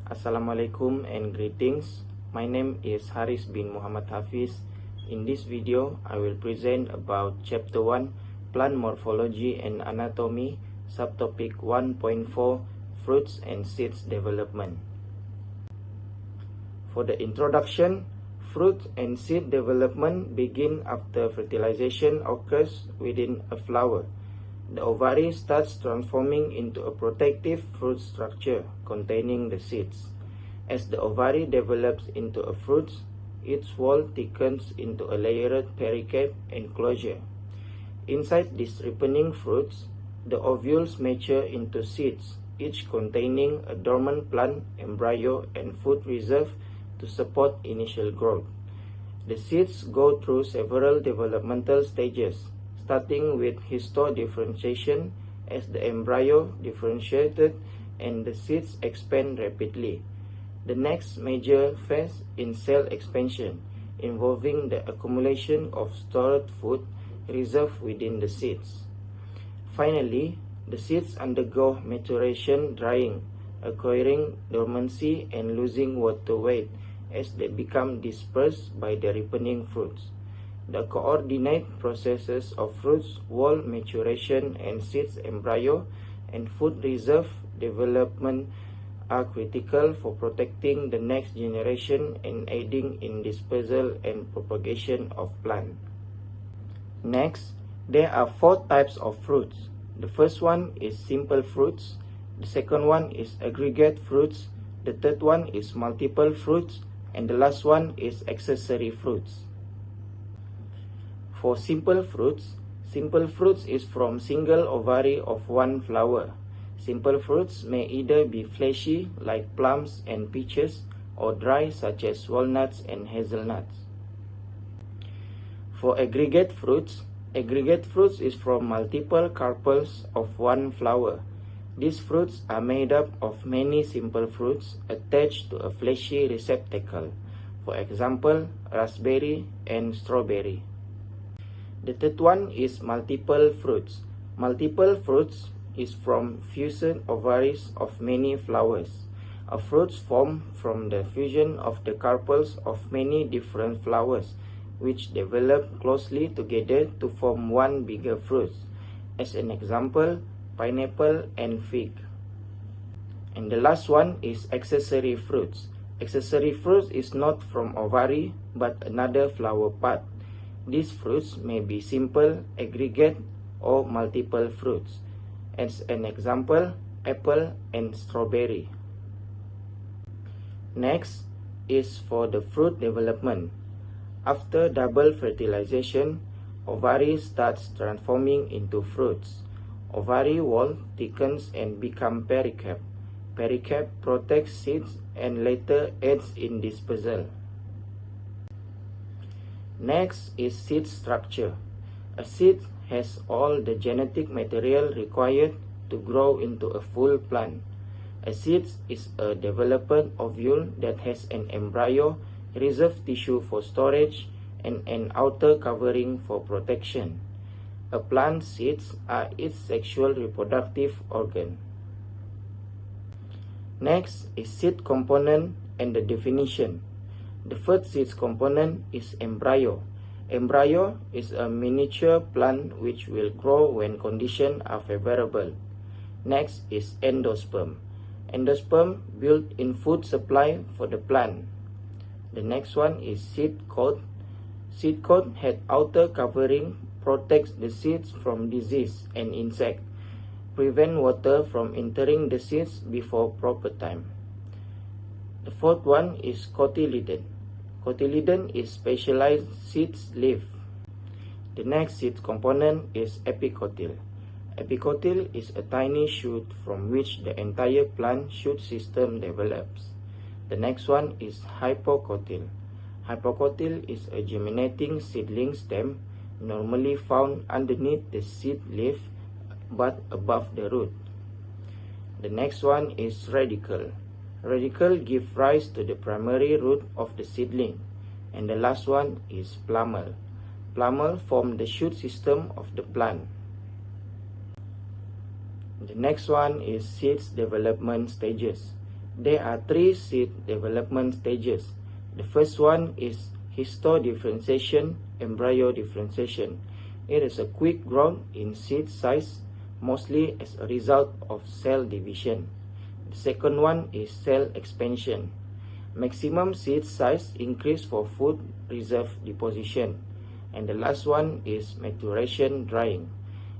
Assalamualaikum and greetings. My name is Hariz bin Muhammad HAFIZ. In this video, I will present about Chapter 1, Plant Morphology and Anatomy, Subtopic 1.4, Fruits and Seeds Development. For the introduction, fruit and seed development begin after fertilization occurs within a flower. The ovary starts transforming into a protective fruit structure containing the seeds. As the ovary develops into a fruit, its wall thickens into a layered pericarp enclosure. Inside these ripening fruits, the ovules mature into seeds, each containing a dormant plant, embryo, and food reserve to support initial growth. The seeds go through several developmental stages, starting with histodifferentiation as the embryo differentiated and the seeds expand rapidly. The next major phase in cell expansion, involving the accumulation of stored food reserve within the seeds. Finally, the seeds undergo maturation drying, acquiring dormancy and losing water weight as they become dispersed by the ripening fruits. The coordinate processes of fruits, wall maturation, and seeds embryo and food reserve development are critical for protecting the next generation and aiding in dispersal and propagation of plant. Next, there are 4 types of fruits. The first one is simple fruits, the second one is aggregate fruits, the third one is multiple fruits, and the last one is accessory fruits. For simple fruits is from single ovary of one flower. Simple fruits may either be fleshy like plums and peaches or dry such as walnuts and hazelnuts. For aggregate fruits is from multiple carpels of one flower. These fruits are made up of many simple fruits attached to a fleshy receptacle, for example, raspberry and strawberry. The third one is multiple fruits. Multiple fruits is from fusion ovaries of many flowers. Fruits form from the fusion of the carpels of many different flowers, which develop closely together to form one bigger fruit. As an example, pineapple and fig. And the last one is accessory fruits. Accessory fruits is not from ovary but another flower part. These fruits may be simple, aggregate, or multiple fruits. As an example, apple and strawberry. Next is for the fruit development. After double fertilization, ovary starts transforming into fruits. Ovary wall thickens and becomes pericarp. Pericarp protects seeds and later aids in dispersal. Next is seed structure. A seed has all the genetic material required to grow into a full plant. A seed is a developed ovule that has an embryo, reserve tissue for storage, and an outer covering for protection. A plant's seeds are its sexual reproductive organ. Next is seed component and the definition. The first seed component is embryo. Embryo is a miniature plant which will grow when conditions are favorable. Next is endosperm. Endosperm built-in food supply for the plant. The next one is seed coat. Seed coat had outer covering, protects the seeds from disease and insect, prevent water from entering the seeds before proper time. The fourth one is cotyledon. Cotyledon is specialized seeds leaf. The next seed component is epicotyl. Epicotyl is a tiny shoot from which the entire plant shoot system develops. The next one is hypocotyl. Hypocotyl is a germinating seedling stem normally found underneath the seed leaf but above the root. The next one is radicle. Radicle give rise to the primary root of the seedling. And the last one is plumule. Plumule form the shoot system of the plant. The next one is seeds development stages. There are three seed development stages. The first one is histodifferentiation, embryo differentiation. It is a quick growth in seed size, mostly as a result of cell division. The second one is cell expansion. Maximum seed size increase for food reserve deposition. And the last one is maturation drying.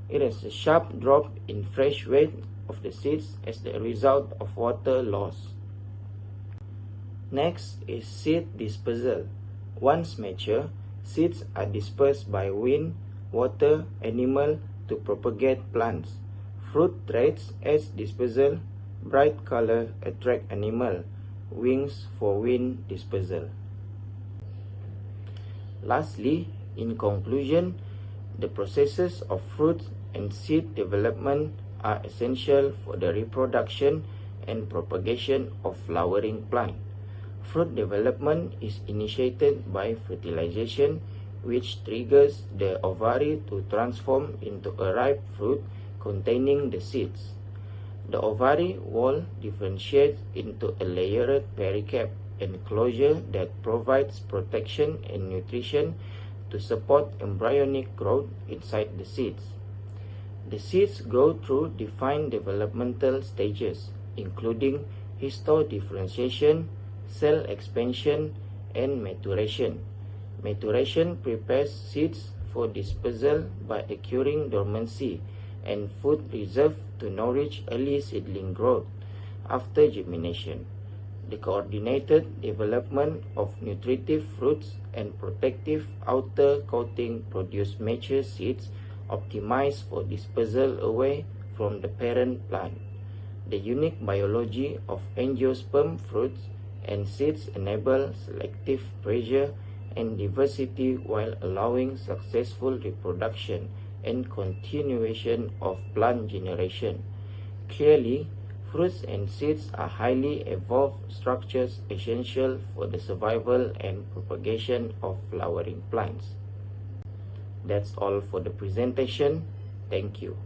It is a sharp drop in fresh weight of the seeds as the result of water loss. Next is seed dispersal. Once mature, seeds are dispersed by wind, water, animal to propagate plants. Fruit traits as dispersal, bright color attract animal, wings for wind dispersal. Lastly, in conclusion, the processes of fruit and seed development are essential for the reproduction and propagation of flowering plant. Fruit development is initiated by fertilization, which triggers the ovary to transform into a ripe fruit containing the seeds. The ovary wall differentiates into a layered pericarp enclosure that provides protection and nutrition to support embryonic growth inside the seeds. The seeds go through defined developmental stages, including histodifferentiation, cell expansion, and maturation. Maturation prepares seeds for dispersal by occurring dormancy and food reserve to nourish early seedling growth after germination. The coordinated development of nutritive fruits and protective outer coating produce mature seeds optimized for dispersal away from the parent plant. The unique biology of angiosperm fruits and seeds enable selective pressure and diversity while allowing successful reproduction and continuation of plant generation. Clearly, fruits and seeds are highly evolved structures essential for the survival and propagation of flowering plants. That's all for the presentation. Thank you.